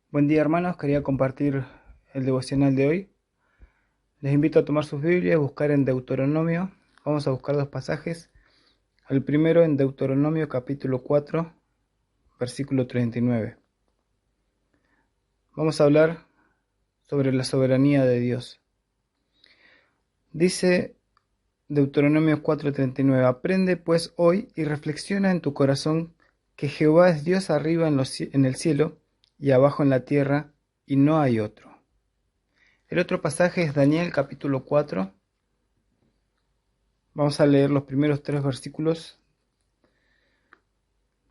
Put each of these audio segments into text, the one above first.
Buen día, hermanos, quería compartir el devocional de hoy. Les invito a tomar sus Biblias, buscar en Deuteronomio. Vamos a buscar dos pasajes. El primero en Deuteronomio capítulo 4, versículo 39. Vamos a hablar sobre la soberanía de Dios. Dice Deuteronomio 4:39: Aprende pues hoy y reflexiona en tu corazón que Jehová es Dios arriba en el cielo y abajo en la tierra, y no hay otro. El otro pasaje es Daniel capítulo 4. Vamos a leer los primeros 3 versículos.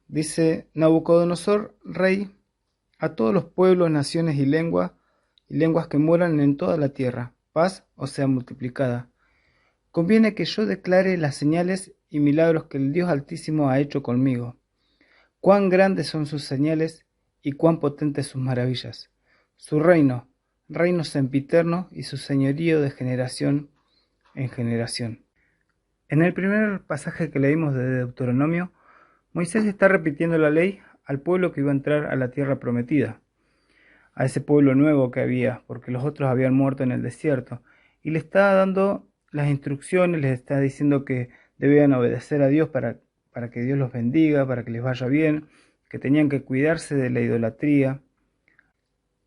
Dice: Nabucodonosor, rey, a todos los pueblos, naciones y lenguas que moran en toda la tierra, paz os sea multiplicada. Conviene que yo declare las señales y milagros que el Dios Altísimo ha hecho conmigo. Cuán grandes son sus señales y cuán potentes sus maravillas. Su reino sempiterno, y su señorío de generación en generación. En el primer pasaje que leímos de Deuteronomio, Moisés está repitiendo la ley al pueblo que iba a entrar a la tierra prometida, a ese pueblo nuevo que había, porque los otros habían muerto en el desierto, y le está dando las instrucciones, les está diciendo que debían obedecer a Dios para que Dios los bendiga, para que les vaya bien, que tenían que cuidarse de la idolatría.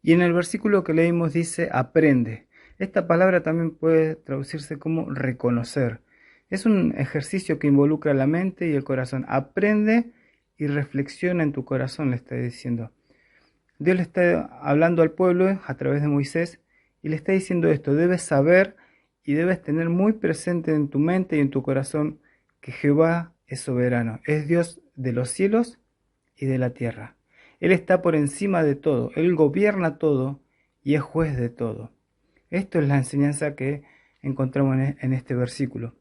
Y en el versículo que leímos dice: aprende. Esta palabra también puede traducirse como reconocer. Es un ejercicio que involucra la mente y el corazón. Aprende y reflexiona en tu corazón, le está diciendo. Dios le está hablando al pueblo a través de Moisés y le está diciendo esto: debes saber y debes tener muy presente en tu mente y en tu corazón que Jehová es soberano, es Dios de los cielos y de la tierra. Él está por encima de todo, Él gobierna todo y es juez de todo. Esto es la enseñanza que encontramos en este versículo.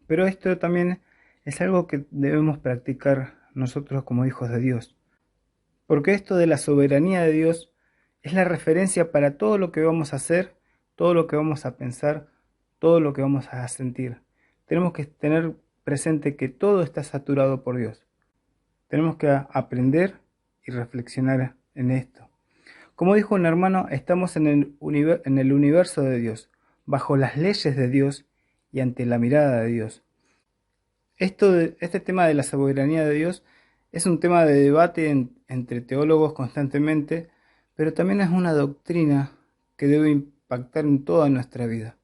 Pero esto también es algo que debemos practicar nosotros como hijos de Dios. Porque esto de la soberanía de Dios es la referencia para todo lo que vamos a hacer, todo lo que vamos a pensar, todo lo que vamos a sentir. Tenemos que tener presente que todo está saturado por Dios. Tenemos que aprender y reflexionar en esto. Como dijo un hermano, estamos en el universo de Dios, bajo las leyes de Dios y ante la mirada de Dios. Este tema de la soberanía de Dios es un tema de debate entre teólogos constantemente, pero también es una doctrina que debe impactar en toda nuestra vida.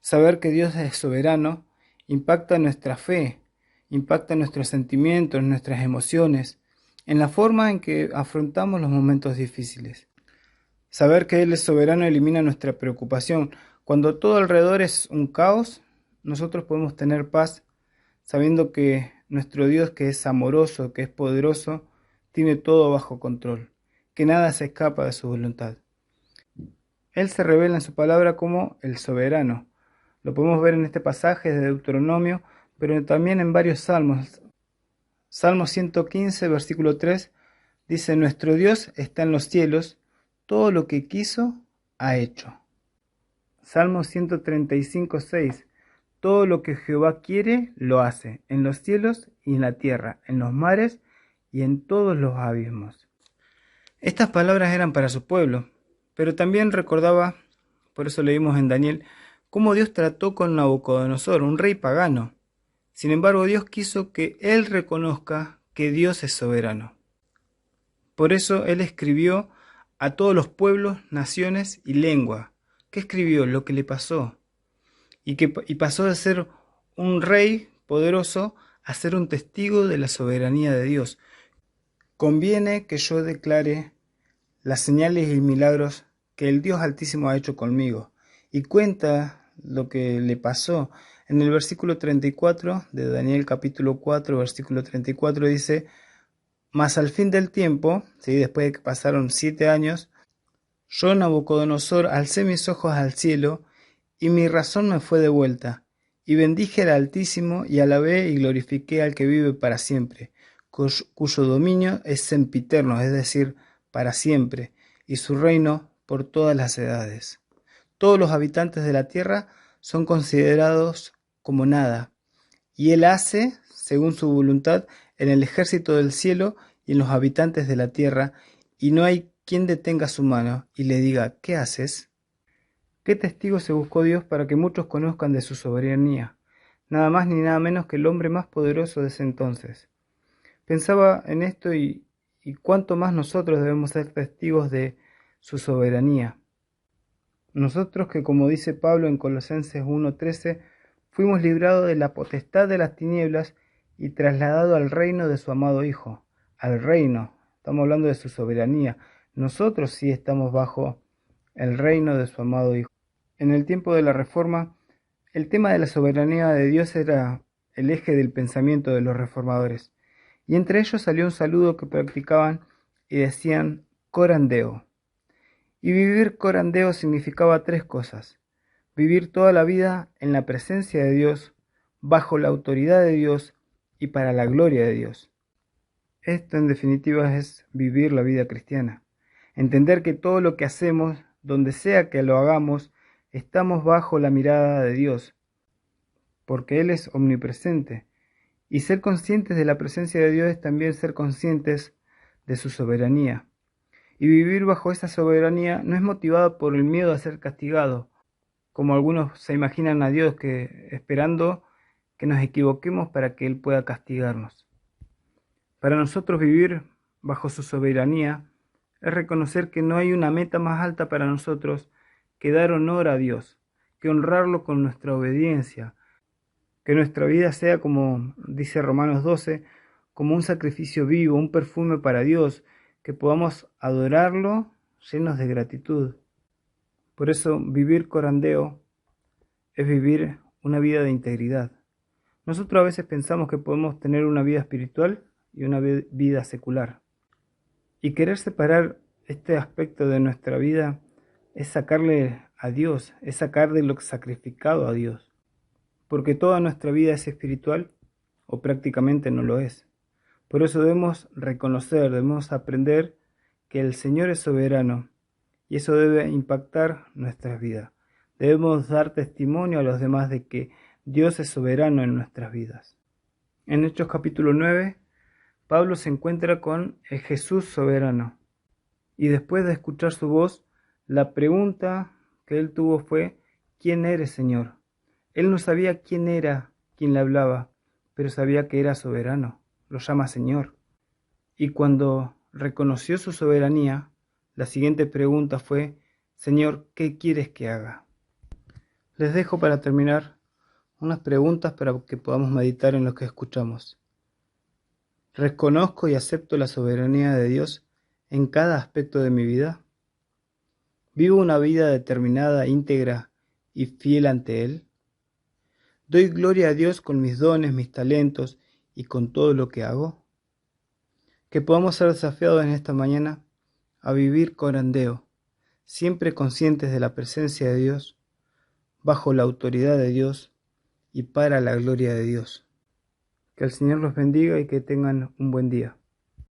Saber que Dios es soberano impacta nuestra fe, impacta nuestros sentimientos, nuestras emociones, en la forma en que afrontamos los momentos difíciles. Saber que Él es soberano elimina nuestra preocupación. Cuando todo alrededor es un caos, nosotros podemos tener paz sabiendo que nuestro Dios, que es amoroso, que es poderoso, tiene todo bajo control, que nada se escapa de su voluntad. Él se revela en su palabra como el soberano. Lo podemos ver en este pasaje de Deuteronomio, pero también en varios salmos. Salmo 115, versículo 3, dice: Nuestro Dios está en los cielos, todo lo que quiso ha hecho. Salmo 135, 6, todo lo que Jehová quiere, lo hace, en los cielos y en la tierra, en los mares y en todos los abismos. Estas palabras eran para su pueblo, pero también recordaba, por eso leímos en Daniel, cómo Dios trató con Nabucodonosor, un rey pagano. Sin embargo, Dios quiso que él reconozca que Dios es soberano. Por eso él escribió a todos los pueblos, naciones y lenguas. ¿Qué escribió? Lo que le pasó. Y pasó de ser un rey poderoso a ser un testigo de la soberanía de Dios. Conviene que yo declare las señales y milagros que el Dios Altísimo ha hecho conmigo. Y cuenta lo que le pasó. En el versículo 34 de Daniel capítulo 4, versículo 34 dice: Mas al fin del tiempo, ¿sí?, después de que pasaron 7 años, yo, Nabucodonosor, alcé mis ojos al cielo, y mi razón me fue devuelta, y bendije al Altísimo, y alabé y glorifiqué al que vive para siempre, cuyo dominio es sempiterno, es decir, para siempre, y su reino por todas las edades. Todos los habitantes de la tierra son considerados como nada, y él hace, según su voluntad, en el ejército del cielo y en los habitantes de la tierra, y no hay quien detenga su mano y le diga, ¿qué haces? ¿Qué testigo se buscó Dios para que muchos conozcan de su soberanía? Nada más ni nada menos que el hombre más poderoso de ese entonces. Pensaba en esto y cuánto más nosotros debemos ser testigos de su soberanía. Nosotros que, como dice Pablo en Colosenses 1:13, fuimos librados de la potestad de las tinieblas y trasladados al reino de su amado Hijo. Al reino, estamos hablando de su soberanía. Nosotros sí estamos bajo el reino de su amado Hijo. En el tiempo de la Reforma, el tema de la soberanía de Dios era el eje del pensamiento de los reformadores, y entre ellos salió un saludo que practicaban y decían corandeo. Y vivir corandeo significaba tres cosas: vivir toda la vida en la presencia de Dios, bajo la autoridad de Dios y para la gloria de Dios. Esto en definitiva es vivir la vida cristiana. Entender que todo lo que hacemos, donde sea que lo hagamos, estamos bajo la mirada de Dios, porque Él es omnipresente. Y ser conscientes de la presencia de Dios es también ser conscientes de su soberanía. Y vivir bajo esa soberanía no es motivado por el miedo a ser castigado, como algunos se imaginan a Dios que esperando que nos equivoquemos para que Él pueda castigarnos. Para nosotros vivir bajo su soberanía es reconocer que no hay una meta más alta para nosotros que dar honor a Dios, que honrarlo con nuestra obediencia, que nuestra vida sea, como dice Romanos 12, como un sacrificio vivo, un perfume para Dios, que podamos adorarlo llenos de gratitud. Por eso vivir corandeo es vivir una vida de integridad. Nosotros a veces pensamos que podemos tener una vida espiritual y una vida secular. Y querer separar este aspecto de nuestra vida es sacarle a Dios, es sacar de lo sacrificado a Dios. Porque toda nuestra vida es espiritual o prácticamente no lo es. Por eso debemos reconocer, debemos aprender que el Señor es soberano y eso debe impactar nuestras vidas. Debemos dar testimonio a los demás de que Dios es soberano en nuestras vidas. En Hechos capítulo 9, Pablo se encuentra con el Jesús soberano y después de escuchar su voz, la pregunta que él tuvo fue: ¿quién eres, Señor? Él no sabía quién era quien le hablaba, pero sabía que era soberano, lo llama Señor. Y cuando reconoció su soberanía, la siguiente pregunta fue: Señor, ¿qué quieres que haga? Les dejo para terminar unas preguntas para que podamos meditar en lo que escuchamos. ¿Reconozco y acepto la soberanía de Dios en cada aspecto de mi vida? ¿Vivo una vida determinada, íntegra y fiel ante Él? ¿Doy gloria a Dios con mis dones, mis talentos y con todo lo que hago? Que podamos ser desafiados en esta mañana a vivir corandeo, siempre conscientes de la presencia de Dios, bajo la autoridad de Dios y para la gloria de Dios. Que el Señor los bendiga y que tengan un buen día.